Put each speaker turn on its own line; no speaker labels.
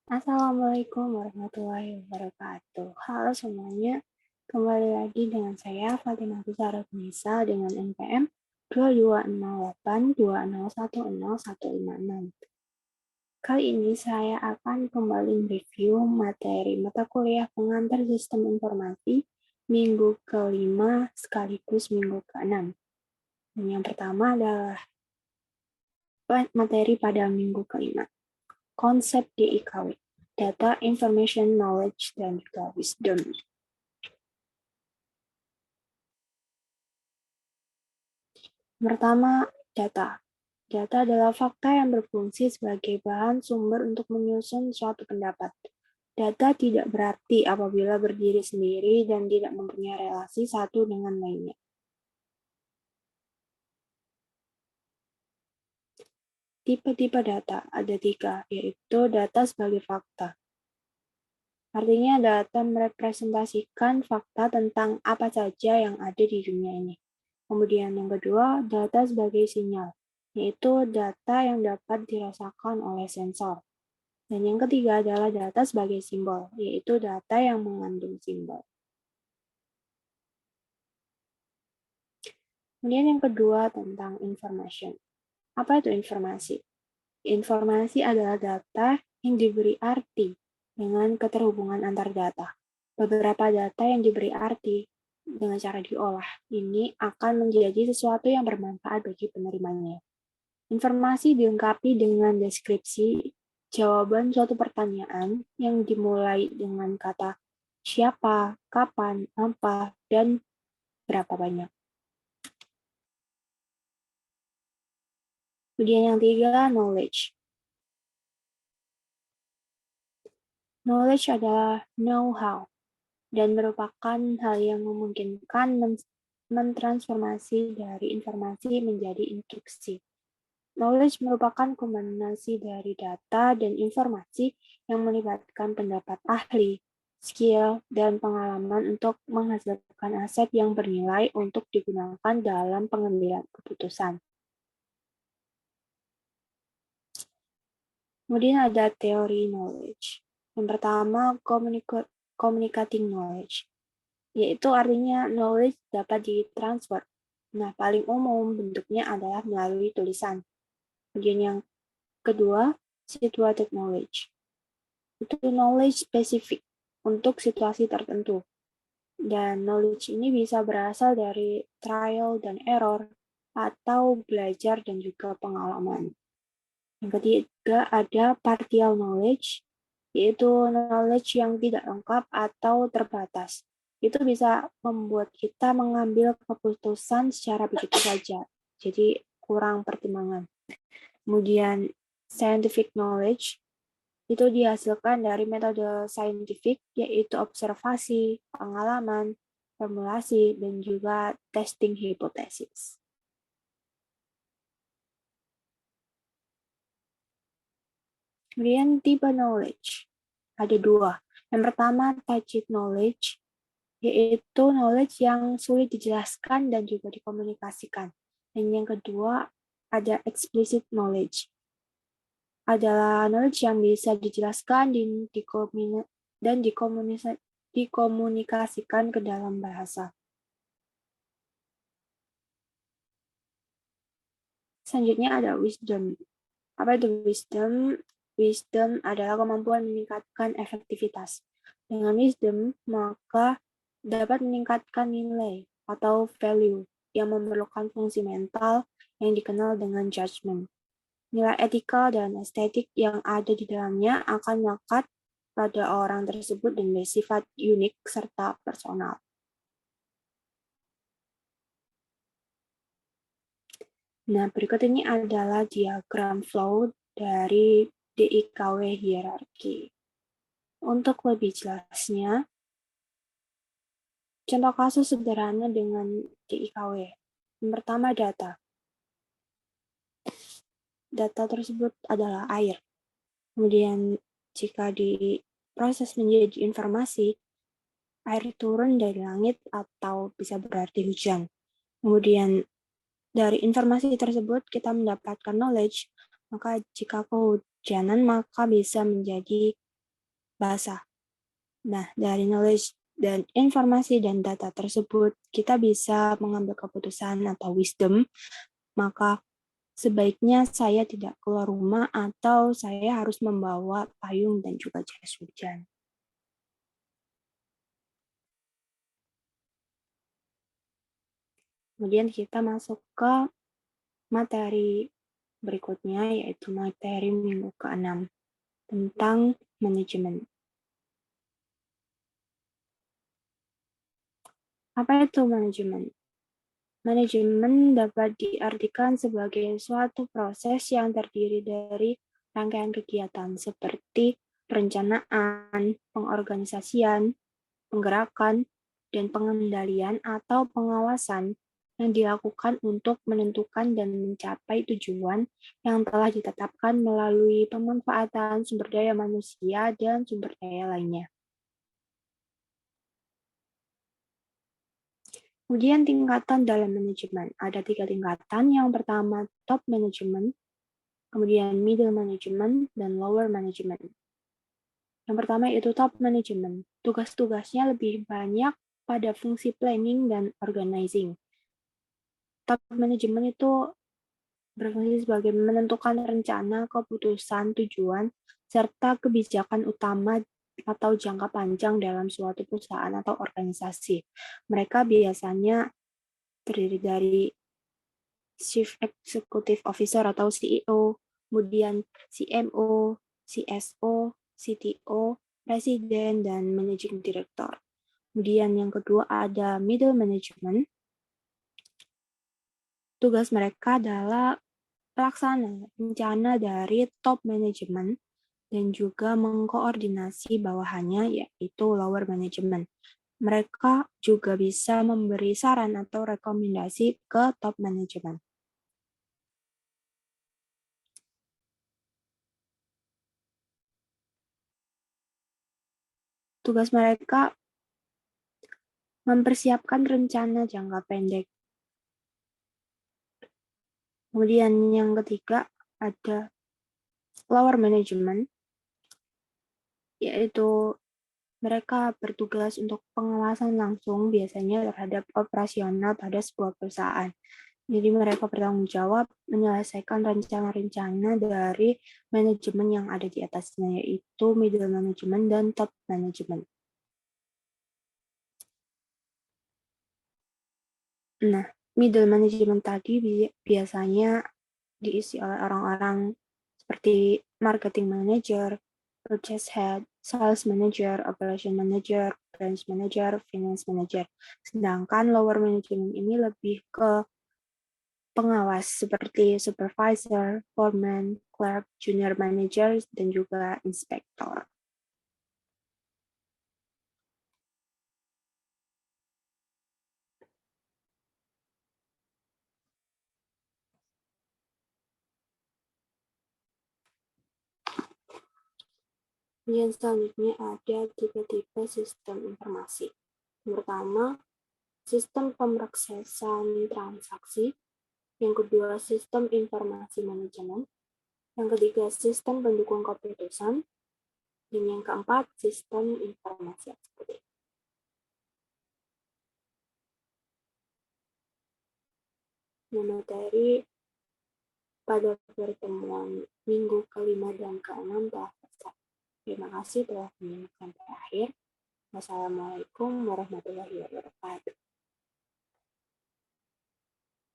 Assalamualaikum warahmatullahi wabarakatuh. Halo semuanya, kembali lagi dengan saya Fatimah Zahra Nisa dengan NPM 220820105156. Kali ini saya akan kembali mereview materi mata kuliah pengantar sistem informasi minggu ke-5 sekaligus minggu ke-6. Dan yang pertama adalah materi pada minggu ke-5. Konsep DIKW, Data, Information, Knowledge, dan juga Wisdom. Pertama, data. Data adalah fakta yang berfungsi sebagai bahan sumber untuk menyusun suatu pendapat. Data tidak berarti apabila berdiri sendiri dan tidak mempunyai relasi satu dengan lainnya. Tipe-tipe data ada 3, yaitu data sebagai fakta. Artinya data merepresentasikan fakta tentang apa saja yang ada di dunia ini. Kemudian yang kedua, data sebagai sinyal, yaitu data yang dapat dirasakan oleh sensor. Dan yang ketiga adalah data sebagai simbol, yaitu data yang mengandung simbol. Kemudian yang kedua tentang information. Apa itu informasi? Informasi adalah data yang diberi arti dengan keterhubungan antar data. Beberapa data yang diberi arti dengan cara diolah ini akan menjadi sesuatu yang bermanfaat bagi penerimanya. Informasi dilengkapi dengan deskripsi jawaban suatu pertanyaan yang dimulai dengan kata siapa, kapan, apa, dan berapa banyak. Kemudian yang tiga, knowledge. Knowledge adalah know-how dan merupakan hal yang memungkinkan mentransformasi dari informasi menjadi instruksi. Knowledge merupakan kombinasi dari data dan informasi yang melibatkan pendapat ahli, skill, dan pengalaman untuk menghasilkan aset yang bernilai untuk digunakan dalam pengambilan keputusan. Kemudian ada teori knowledge. Yang pertama, communicating knowledge, yaitu artinya knowledge dapat ditransfer. Nah, paling umum bentuknya adalah melalui tulisan. Kemudian yang kedua, situated knowledge. Itu knowledge spesifik untuk situasi tertentu. Dan knowledge ini bisa berasal dari trial dan error atau belajar dan juga pengalaman. Yang ketiga ada partial knowledge, yaitu knowledge yang tidak lengkap atau terbatas. Itu bisa membuat kita mengambil keputusan secara begitu saja, jadi kurang pertimbangan. Kemudian scientific knowledge, itu dihasilkan dari metode saintifik, yaitu observasi, pengalaman, formulasi, dan juga testing hipotesis. Kemudian tipe knowledge, ada dua. Yang pertama, tacit knowledge, yaitu knowledge yang sulit dijelaskan dan juga dikomunikasikan. Dan yang kedua, ada explicit knowledge, adalah knowledge yang bisa dijelaskan dan dikomunikasikan ke dalam bahasa. Selanjutnya ada wisdom. Apa itu wisdom? Wisdom adalah kemampuan meningkatkan efektivitas. Dengan wisdom, maka dapat meningkatkan nilai atau value yang memerlukan fungsi mental yang dikenal dengan judgment. Nilai etika dan estetik yang ada di dalamnya akan melekat pada orang tersebut dan bersifat unik serta personal. Nah, berikut ini adalah diagram flow dari DIKW hierarki. Untuk lebih jelasnya, contoh kasus sederhana dengan DIKW. Yang pertama, data. Data tersebut adalah air. Kemudian, jika diproses menjadi informasi, air turun dari langit atau bisa berarti hujan. Kemudian, dari informasi tersebut kita mendapatkan knowledge, maka jika kehujanan maka bisa menjadi bahasa. Nah, dari knowledge dan informasi dan data tersebut, kita bisa mengambil keputusan atau wisdom, maka sebaiknya saya tidak keluar rumah atau saya harus membawa payung dan juga jas hujan. Kemudian kita masuk ke materi berikutnya, yaitu materi minggu ke-6 tentang manajemen. Apa itu manajemen? Manajemen dapat diartikan sebagai suatu proses yang terdiri dari rangkaian kegiatan seperti perencanaan, pengorganisasian, penggerakan, dan pengendalian atau pengawasan yang dilakukan untuk menentukan dan mencapai tujuan yang telah ditetapkan melalui pemanfaatan sumber daya manusia dan sumber daya lainnya. Kemudian tingkatan dalam manajemen. Ada 3 tingkatan. Yang pertama top management, kemudian middle management, dan lower management. Yang pertama itu top management. Tugas-tugasnya lebih banyak pada fungsi planning dan organizing. Top management itu berfungsi sebagai menentukan rencana, keputusan, tujuan, serta kebijakan utama atau jangka panjang dalam suatu perusahaan atau organisasi. Mereka biasanya terdiri dari Chief Executive Officer atau CEO, kemudian CMO, CSO, CTO, Presiden, dan Managing Director. Kemudian yang kedua ada Middle Management. Tugas mereka adalah pelaksana rencana dari top management dan juga mengkoordinasi bawahannya, yaitu lower management. Mereka juga bisa memberi saran atau rekomendasi ke top management. Tugas mereka mempersiapkan rencana jangka pendek. Kemudian yang ketiga ada lower management, yaitu mereka bertugas untuk pengawasan langsung biasanya terhadap operasional pada sebuah perusahaan. Jadi mereka bertanggung jawab menyelesaikan rencana-rencana dari manajemen yang ada di atasnya, yaitu middle management dan top management. Nah, middle management tadi biasanya diisi oleh orang-orang seperti marketing manager, purchase head, sales manager, operation manager, branch manager, finance manager. Sedangkan lower management ini lebih ke pengawas seperti supervisor, foreman, clerk, junior manager, dan juga inspektor. Kemudian selanjutnya ada 3 tipe sistem informasi. Yang pertama, sistem pemrosesan transaksi. Yang kedua, sistem informasi manajemen. Yang ketiga, sistem pendukung keputusan. Dan yang keempat, sistem informasi eksekutif. Materi pada pertemuan minggu ke-5 dan ke-6 telah selesai. Terima kasih telah menyimak sampai akhir. Wassalamualaikum warahmatullahi wabarakatuh.